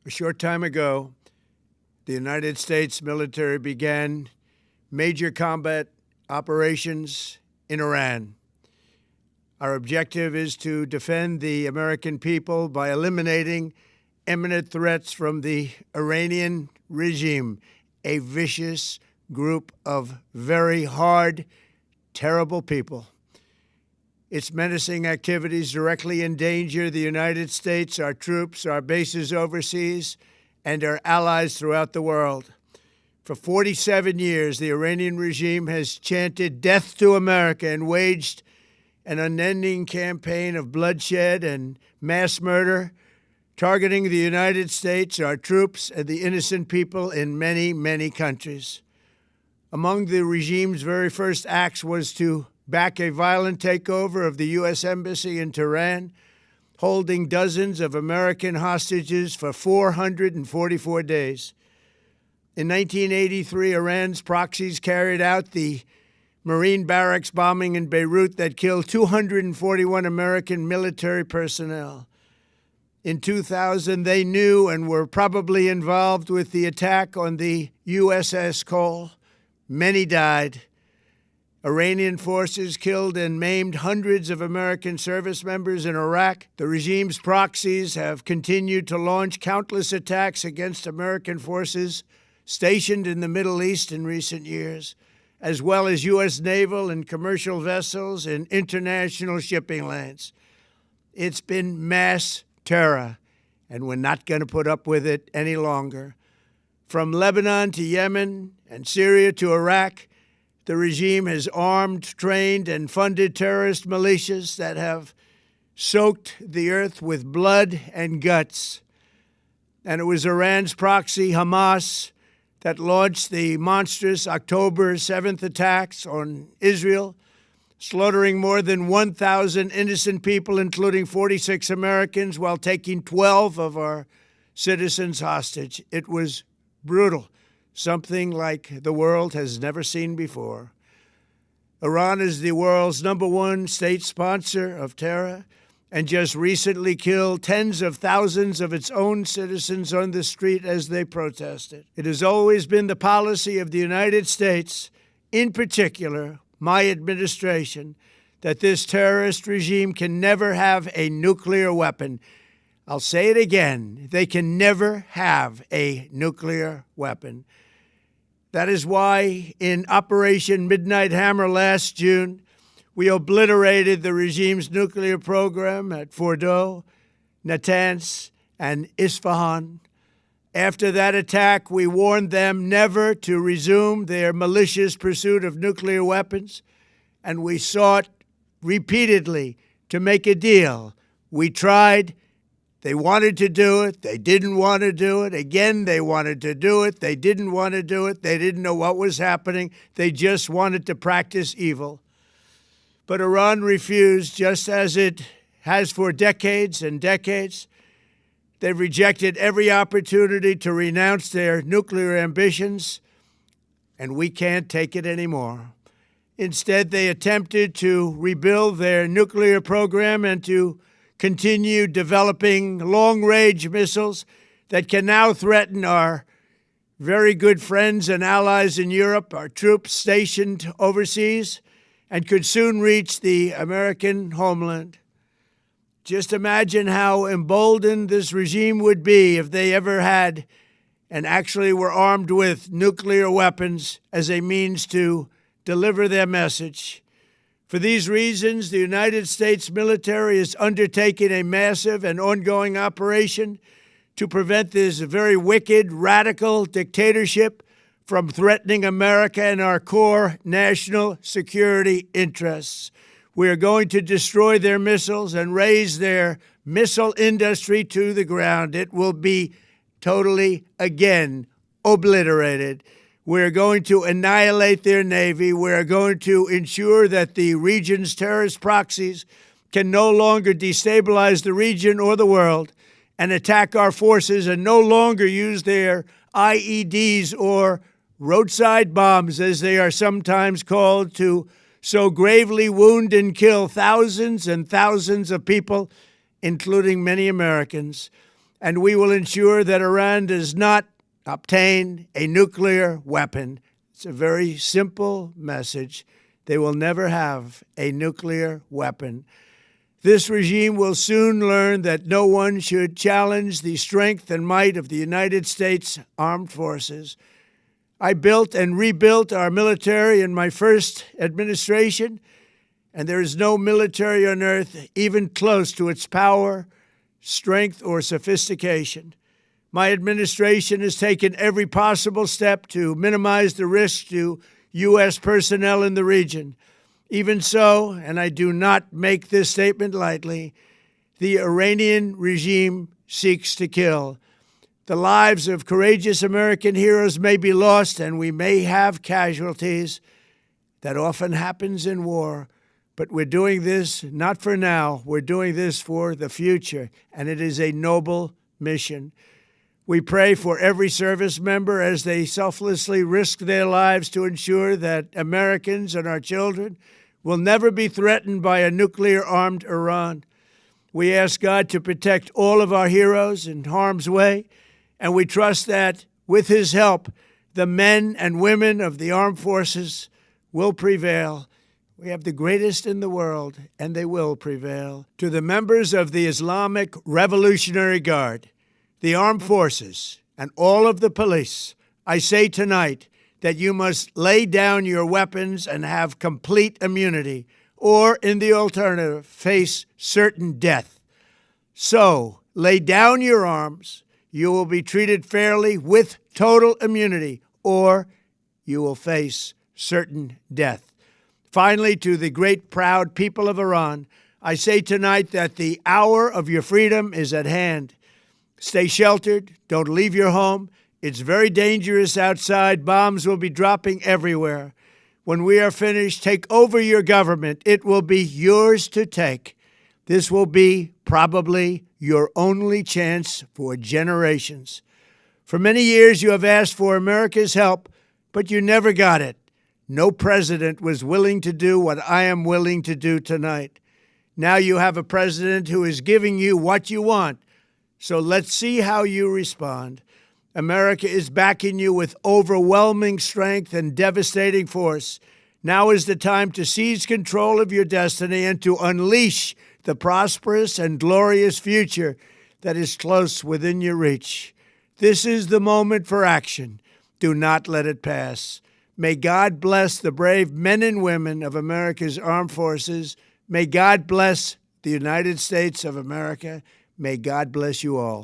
A short time ago, the United States military began major combat operations in Iran. Our objective is to defend the American people by eliminating imminent threats from the Iranian regime, a vicious group of very hard, terrible people. Its menacing activities directly endanger the United States, our troops, our bases overseas, and our allies throughout the world. For 47 years, the Iranian regime has chanted death to America and waged an unending campaign of bloodshed and mass murder, targeting the United States, our troops, and the innocent people in many, many countries. Among the regime's very first acts was to back a violent takeover of the U.S. Embassy in Tehran, holding dozens of American hostages for 444 days. In 1983, Iran's proxies carried out the Marine barracks bombing in Beirut that killed 241 American military personnel. In 2000, they knew and were probably involved with the attack on the USS Cole. Many died. Iranian forces killed and maimed hundreds of American service members in Iraq. The regime's proxies have continued to launch countless attacks against American forces stationed in the Middle East in recent years, as well as U.S. naval and commercial vessels and international shipping lanes. It's been mass terror, and we're not going to put up with it any longer. From Lebanon to Yemen and Syria to Iraq, the regime has armed, trained, and funded terrorist militias that have soaked the earth with blood and guts. And it was Iran's proxy, Hamas, that launched the monstrous October 7th attacks on Israel, slaughtering more than 1,000 innocent people, including 46 Americans, while taking 12 of our citizens hostage. It was brutal, something like the world has never seen before. Iran is the world's #1 state sponsor of terror and just recently killed tens of thousands of its own citizens on the street as they protested. It has always been the policy of the United States, in particular, my administration, that this terrorist regime can never have a nuclear weapon. I'll say it again, they can never have a nuclear weapon. That is why in Operation Midnight Hammer last June, we obliterated the regime's nuclear program at Fordow, Natanz, and Isfahan. After that attack, we warned them never to resume their malicious pursuit of nuclear weapons, and we sought repeatedly to make a deal. We tried. They wanted to do it. They didn't want to do it. Again, they wanted to do it. They didn't want to do it. They didn't know what was happening. They just wanted to practice evil. But Iran refused, just as it has for decades and decades. They've rejected every opportunity to renounce their nuclear ambitions, and we can't take it anymore. Instead, they attempted to rebuild their nuclear program and to continue developing long-range missiles that can now threaten our very good friends and allies in Europe, our troops stationed overseas, and could soon reach the American homeland. Just imagine how emboldened this regime would be if they ever had and actually were armed with nuclear weapons as a means to deliver their message. For these reasons, the United States military is undertaking a massive and ongoing operation to prevent this very wicked, radical dictatorship from threatening America and our core national security interests. We are going to destroy their missiles and raise their missile industry to the ground. It will be totally, again, obliterated. We're going to annihilate their Navy. We're going to ensure that the region's terrorist proxies can no longer destabilize the region or the world and attack our forces and no longer use their IEDs or roadside bombs, as they are sometimes called, to so gravely wound and kill thousands and thousands of people, including many Americans. and we will ensure that Iran does not obtain a nuclear weapon. It's a very simple message. They will never have a nuclear weapon. This regime will soon learn that no one should challenge the strength and might of the United States Armed Forces. I built and rebuilt our military in my first administration, and there is no military on earth even close to its power, strength, or sophistication. My administration has taken every possible step to minimize the risk to U.S. personnel in the region. Even so, and I do not make this statement lightly, the Iranian regime seeks to kill. The lives of courageous American heroes may be lost, and we may have casualties. That often happens in war. But we're doing this not for now. We're doing this for the future, and it is a noble mission. We pray for every service member as they selflessly risk their lives to ensure that Americans and our children will never be threatened by a nuclear-armed Iran. We ask God to protect all of our heroes in harm's way, and we trust that, with His help, the men and women of the armed forces will prevail. We have the greatest in the world, and they will prevail. To the members of the Islamic Revolutionary Guard, the armed forces, and all of the police, I say tonight that you must lay down your weapons and have complete immunity, or, in the alternative, face certain death. So, lay down your arms. You will be treated fairly with total immunity, or you will face certain death. Finally, to the great, proud people of Iran, I say tonight that the hour of your freedom is at hand. Stay sheltered. Don't leave your home. It's very dangerous outside. Bombs will be dropping everywhere. When we are finished, take over your government. It will be yours to take. This will be probably your only chance for generations. For many years, you have asked for America's help, but you never got it. No president was willing to do what I am willing to do tonight. Now you have a president who is giving you what you want. So let's see how you respond. America is backing you with overwhelming strength and devastating force. Now is the time to seize control of your destiny and to unleash the prosperous and glorious future that is close within your reach. This is the moment for action. Do not let it pass. May God bless the brave men and women of America's armed forces. May God bless the United States of America. May God bless you all.